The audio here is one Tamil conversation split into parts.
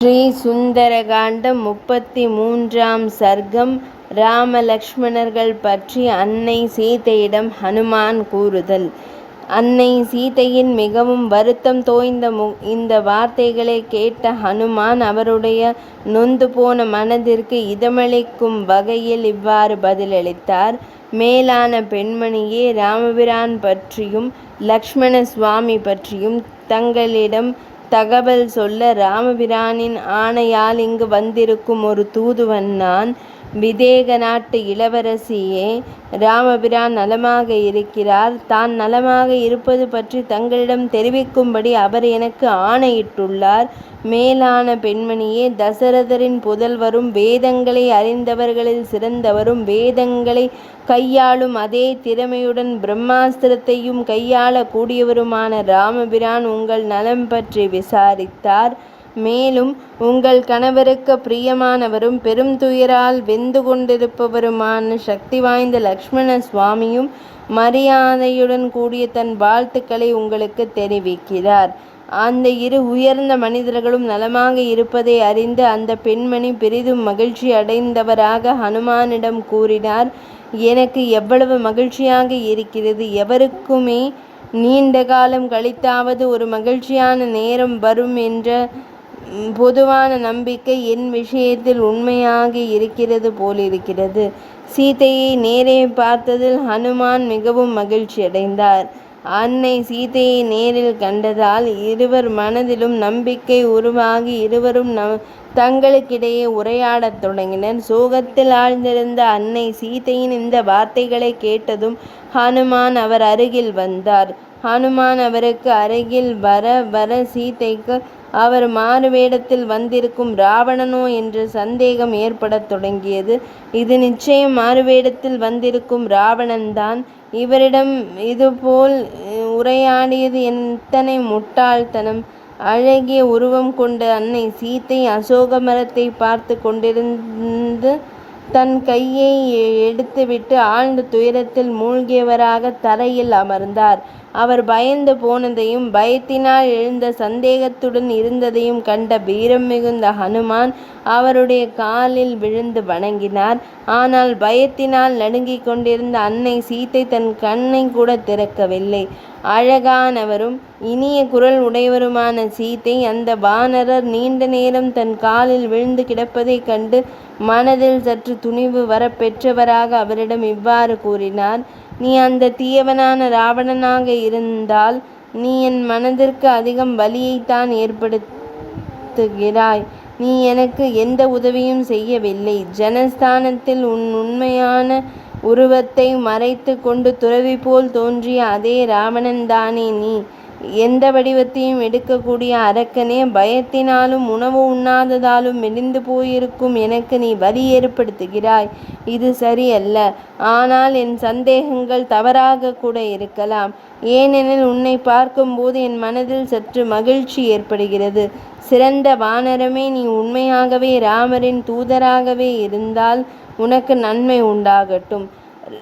ஸ்ரீ சுந்தரகாண்டம் 33ஆம் சர்க்கம். ராம லக்ஷ்மணர்கள் பற்றி அன்னை சீதையிடம் ஹனுமான் கூறுதல். அன்னை சீதையின் மிகவும் வருத்தம் தோய்ந்த இந்த வார்த்தைகளை கேட்ட ஹனுமான் அவருடைய நொந்து போன மனதிற்கு இதமளிக்கும் வகையில் இவ்வாறு பதிலளித்தார். மேலான பெண்மணியே, ராமபிரான் பற்றியும் லக்ஷ்மண சுவாமி பற்றியும் தங்களிடம் தகவல் சொல்ல ராமபிரானின் ஆணையால் இங்கு வந்திருக்கும் ஒரு தூதுவன் நான். விதேக நாட்டு இளவரசியே, ராமபிரான் நலமாக இருக்கிறார். தான் நலமாக இருப்பது பற்றி தங்களிடம் தெரிவிக்கும்படி அவர் எனக்கு ஆணையிட்டுள்ளார். மேலான பெண்மணியே, தசரதரின் புதல்வரும் வேதங்களை அறிந்தவர்களில் சிறந்தவரும் வேதங்களை கையாளும் அதே திறமையுடன் பிரம்மாஸ்திரத்தையும் கையாள கூடியவருமான ராமபிரான் உங்கள் நலம் பற்றி விசாரித்தார். மேலும் உங்கள் கணவருக்கு பிரியமானவரும் பெரும் துயரால் வெந்து கொண்டிருப்பவருமான சக்தி வாய்ந்த லக்ஷ்மண சுவாமியும் மரியாதையுடன் கூடிய தன் வாழ்த்துக்களை உங்களுக்கு தெரிவிக்கிறார். அந்த இரு உயர்ந்த மனிதர்களும் நலமாக இருப்பதை அறிந்து அந்த பெண்மணி பெரிதும் மகிழ்ச்சி அடைந்தவராக ஹனுமானிடம் கூறினார். எனக்கு எவ்வளவு மகிழ்ச்சியாக இருக்கிறது! எவருக்குமே நீண்ட காலம் கழித்தாவது ஒரு மகிழ்ச்சியான நேரம் வரும் என்ற பொதுவான நம்பிக்கை என் விஷயத்தில் உண்மையாக இருக்கிறது போலிருக்கிறது. சீதையை நேரே பார்த்ததில் ஹனுமான் மிகவும் மகிழ்ச்சி அடைந்தார். அன்னை சீதையை நேரில் கண்டதால் இருவர் மனதிலும் நம்பிக்கை உருவாகி இருவரும் தங்களுக்கிடையே உரையாடத் தொடங்கினர். சோகத்தில் ஆழ்ந்திருந்த அன்னை சீதையின் இந்த வார்த்தைகளை கேட்டதும் ஹனுமான் அவர் அருகில் வந்தார். ஹனுமான் அவருக்கு அருகில் வர வர சீதைக்கு அவர் மாறுவேடத்தில் வந்திருக்கும் ராவணனோ என்ற சந்தேகம் ஏற்படத் தொடங்கியது. இது நிச்சயம் மாறுவேடத்தில் வந்திருக்கும் ராவணன்தான். இவரிடம் இதுபோல் உரையாடியது எத்தனை முட்டாள்தனம்! அழகிய உருவம் கொண்ட அன்னை சீதை அசோக மரத்தை பார்த்து கொண்டிருந்து தன் கையை எடுத்துவிட்டு ஆழ்ந்த துயரத்தில் மூழ்கியவராக தரையில் அமர்ந்தார். அவர் பயந்து போனதையும் பயத்தினால் எழுந்த சந்தேகத்துடன் இருந்ததையும் கண்ட வீரம் மிகுந்த ஹனுமான் அவருடைய காலில் விழுந்து வணங்கினார். ஆனால் பயத்தினால் நடுங்கிக் கொண்டிருந்த அன்னை சீதை தன் கண்ணை கூட திறக்கவில்லை. அழகானவரும் இனிய குரல் உடையவருமான சீதை அந்த வானரர் நீண்ட நேரம் தன் காலில் விழுந்து கிடப்பதைக் கண்டு மனதில் சற்று துணிவு வர பெற்றவராக அவரிடம் இவ்வாறு கூறினார். நீ அந்த தீயவனான ராவணனாக இருந்தால் நீ என் மனதிற்கு அதிகம் வலியைத்தான் ஏற்படுத்துகிறாய். நீ எனக்கு எந்த உதவியும் செய்யவில்லை. ஜனஸ்தானத்தில் உன் உண்மையான உருவத்தை மறைத்து கொண்டு துறவி போல் தோன்றிய அதே ராவணன்தானே நீ? எந்த வடிவத்தையும் எடுக்கக்கூடிய அரக்கனே, பயத்தினாலும் உணவு உண்ணாததாலும் மெலிந்து போயிருக்கும் எனக்கு நீ வலி ஏற்படுத்துகிறாய். இது சரியல்ல. ஆனால் என் சந்தேகங்கள் தவறாக கூட இருக்கலாம். ஏனெனில் உன்னை பார்க்கும்போது என் மனதில் சற்று மகிழ்ச்சி ஏற்படுகிறது. சிறந்த வானரமே, நீ உண்மையாகவே ராமரின் தூதராகவே இருந்தால் உனக்கு நன்மை உண்டாகட்டும்.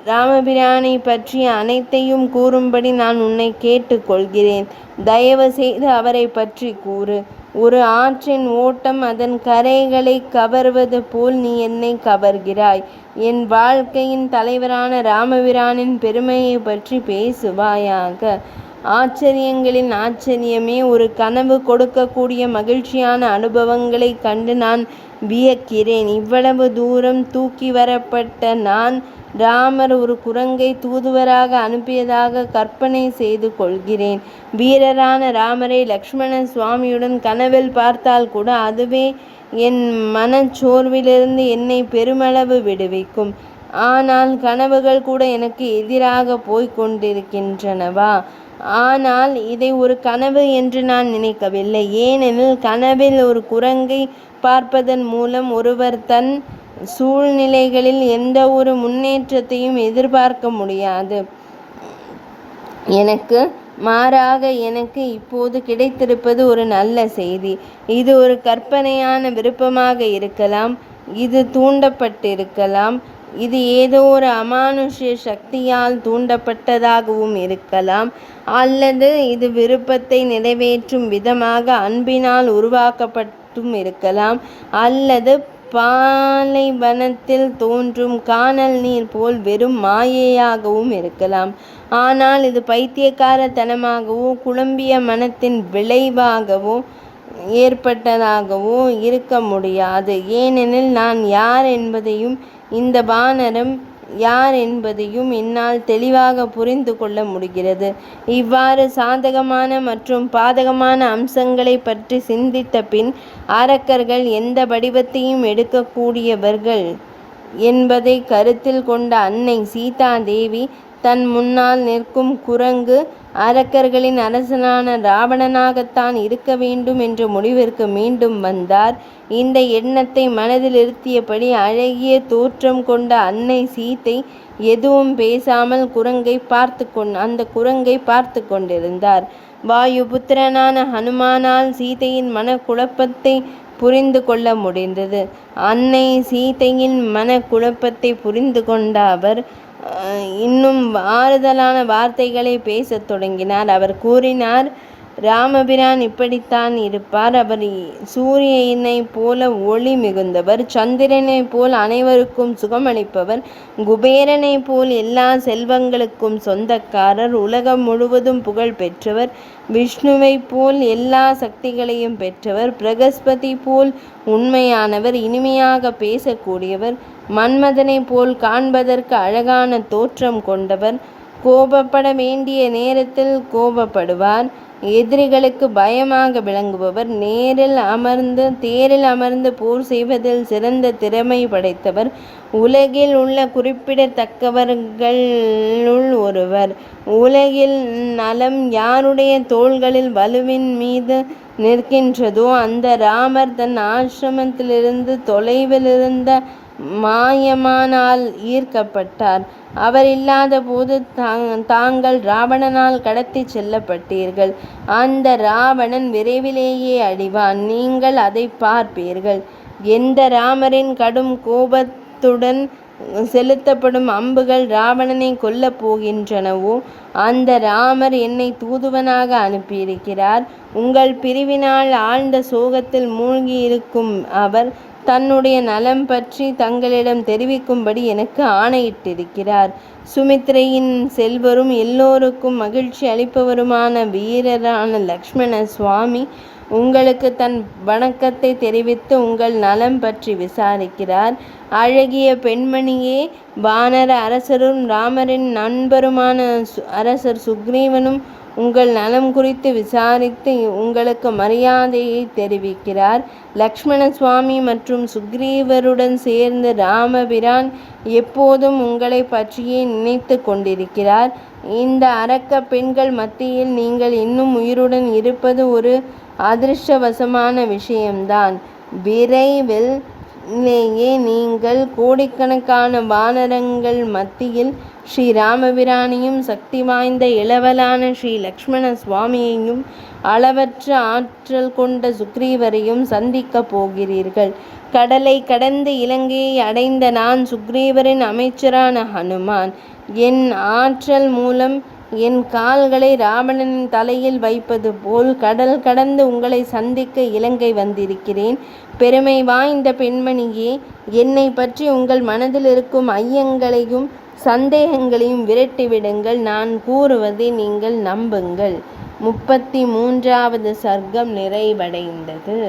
ராமபிரானை பற்றிய அனைத்தையும் கூறும்படி நான் உன்னை கேட்டுக்கொள்கிறேன். தயவு செய்து அவரை பற்றி கூறு. ஒரு ஆற்றின் ஓட்டம் அதன் கரைகளை கவர்வது போல் நீ என்னை கவர்கிறாய். என் வாழ்க்கையின் தலைவரான ராமபிரானின் பெருமையை பற்றி பேசுவாயாக. ஆச்சரியங்களின் ஆச்சரியமே, ஒரு கனவு கொடுக்கக்கூடிய மகிழ்ச்சியான அனுபவங்களை கண்டு நான் வியக்கிறேன். இவ்வளவு தூரம் தூக்கி வரப்பட்ட நான் ராமர் ஒரு குரங்கை தூதுவராக அனுப்பியதாக கற்பனை செய்து கொள்கிறேன். வீரரான ராமரை லக்ஷ்மண சுவாமியுடன் கனவில் பார்த்தால் கூட அதுவே என் மனச்சோர்விலிருந்து என்னை பெருமளவு விடுவிக்கும். ஆனால் கனவுகள் கூட எனக்கு எதிராக போய்க் கொண்டிருக்கின்றனவா? ஆனால் இதை ஒரு கனவு என்று நான் நினைக்கவில்லை. ஏனெனில் கனவில் ஒரு குரங்கை பார்ப்பதன் மூலம் ஒருவர் தன் சூழ்நிலைகளில் எந்த ஒரு முன்னேற்றத்தையும் எதிர்பார்க்க முடியாது. எனக்கு மாறாக எனக்கு இப்போது கிடைத்திருப்பது ஒரு நல்ல செய்தி. இது ஒரு கற்பனையான விருப்பமாக இருக்கலாம். இது தூண்டப்பட்டிருக்கலாம். இது ஏதோ ஒரு அமானுஷ்ய சக்தியால் தூண்டப்பட்டதாகவும் இருக்கலாம். அல்லது இது விருப்பத்தை நிறைவேற்றும் விதமாக அன்பினால் உருவாக்கப்பட்ட மட்டும் இருக்கலாம், அல்லது பாலைவனத்தில் தோன்றும் கானல் நீர் போல் வெறும் மாயையாகவும் இருக்கலாம். ஆனால் இது பைத்தியக்காரத்தனமாகவோ குழம்பிய மனத்தின் விளைவாகவோ ஏற்பட்டதாகவோ இருக்க முடியாது. ஏனெனில் நான் யார் என்பதையும் இந்த வானரம் யார் என்பதையும் என்னால் தெளிவாக புரிந்து கொள்ள முடிகிறது. இவ்வாறு சாதகமான மற்றும் பாதகமான அம்சங்களை பற்றி சிந்தித்த பின் அரக்கர்கள் எந்த வடிவத்தையும் எடுக்கக்கூடியவர்கள் என்பதை கருத்தில் கொண்ட அன்னை சீதா தேவி தன் முன்னால் நிற்கும் குரங்கு அரக்கர்களின் அரசனான ராவணனாகத்தான் இருக்க வேண்டும் என்ற முடிவிற்கு மீண்டும் வந்தார். இந்த எண்ணத்தை மனதில் இருத்தியபடி அழகிய தோற்றம் கொண்ட அன்னை சீதை எதுவும் பேசாமல் அந்த குரங்கை பார்த்து கொண்டிருந்தார். வாயுபுத்திரனான ஹனுமானால் சீதையின் மனக்குழப்பத்தை புரிந்து கொள்ள முடிந்தது. அன்னை சீதையின் மனக்குழப்பத்தை புரிந்து கொண்ட அவர் இன்னும் ஆறுதலான வார்த்தைகளை பேசத் தொடங்கினார். அவர் கூறினார், ராமபிரான் இப்படித்தான் இருப்பார். அவர் சூரியனை போல ஒளி மிகுந்தவர், சந்திரனை போல் அனைவருக்கும் சுகமளிப்பவர், குபேரனை போல் எல்லா செல்வங்களுக்கும் சொந்தக்காரர், உலகம் முழுவதும் புகழ் பெற்றவர், விஷ்ணுவை போல் எல்லா சக்திகளையும் பெற்றவர், பிரகஸ்பதி போல் உண்மையானவர், இனிமையாக பேசக்கூடியவர், மன்மதனை போல் காண்பதற்கு அழகான தோற்றம் கொண்டவர், கோபப்பட வேண்டிய நேரத்தில் கோபப்படுவார், எதிரிகளுக்கு பயமாக விளங்குபவர், தேரில் அமர்ந்து போர் செய்வதில் சிறந்த திறமை படைத்தவர், உலகில் உள்ள குறிப்பிடத்தக்கவர்களுள் ஒருவர். உலகில் நலம் யாருடைய தோள்களில் வலுவின் மீது நிற்கின்றதோ அந்த ராமர் தன் ஆசிரமத்திலிருந்து தொலைவில் இருந்த மாயமானால் ஈர்க்கப்பட்டார். அவர் இல்லாத போது தாங்கள் ராவணனால் கடத்தி செல்லப்பட்டீர்கள். அந்த ராவணன் விரைவிலேயே அழிவான். நீங்கள் அதை பார்ப்பீர்கள். எந்த ராமரின் கடும் கோபத்துடன் செலுத்தப்படும் அம்புகள் ராவணனை கொல்லப் போகின்றனவோ அந்த ராமர் என்னை தூதுவனாக அனுப்பியிருக்கிறார். உங்கள் பிரிவினால் ஆழ்ந்த சோகத்தில் மூழ்கியிருக்கும் அவர் தன்னுடைய நலம் பற்றி தங்களிடம் தெரிவிக்கும்படி எனக்கு ஆணையிட்டிருக்கிறார். சுமித்ரையின் செல்வரும் எல்லோருக்கும் மகிழ்ச்சி அளிப்பவருமான வீரரான லக்ஷ்மண சுவாமி உங்களுக்கு தன் வணக்கத்தை தெரிவித்து உங்கள் நலம் பற்றி விசாரிக்கிறார். அழகிய பெண்மணியே, வானர அரசரும் ராமரின் நண்பருமான அரசர் சுக்ரீவனும் உங்கள் நலம் குறித்து விசாரித்து உங்களுக்கு மரியாதையை தெரிவிக்கிறார். லக்ஷ்மண சுவாமி மற்றும் சுக்ரீவருடன் சேர்ந்து ராமபிரான் எப்போதும் உங்களை பற்றியே நினைத்து கொண்டிருக்கிறார். இந்த அரக்க பெண்கள் மத்தியில் நீங்கள் இன்னும் உயிருடன் இருப்பது ஒரு அதிர்ஷ்டவசமான விஷயம்தான். விரைவிலேயே நீங்கள் கோடிக்கணக்கான வானரங்கள் மத்தியில் ஸ்ரீ ராமபிரானையும் சக்தி வாய்ந்த இளவலான ஸ்ரீ லக்ஷ்மண சுவாமியையும் அளவற்ற ஆற்றல் கொண்ட சுக்ரீவரையும் சந்திக்கப் போகிறீர்கள். கடலை கடந்து இலங்கையை அடைந்த நான் சுக்ரீவரின் அமைச்சரான ஹனுமான். என் ஆற்றல் மூலம் என் கால்களை ராவணனின் தலையில் வைப்பது போல் கடல் கடந்து உங்களை சந்திக்க இலங்கை வந்திருக்கிறேன். பெருமை வாய்ந்த பெண்மணியே, என்னை பற்றி உங்கள் மனதில் இருக்கும் ஐயங்களையும் சந்தேகங்களையும் விரட்டிவிடுங்கள். நான் கூறுவதை நீங்கள் நம்புங்கள். 33வது சர்க்கம் நிறைவடைந்தது.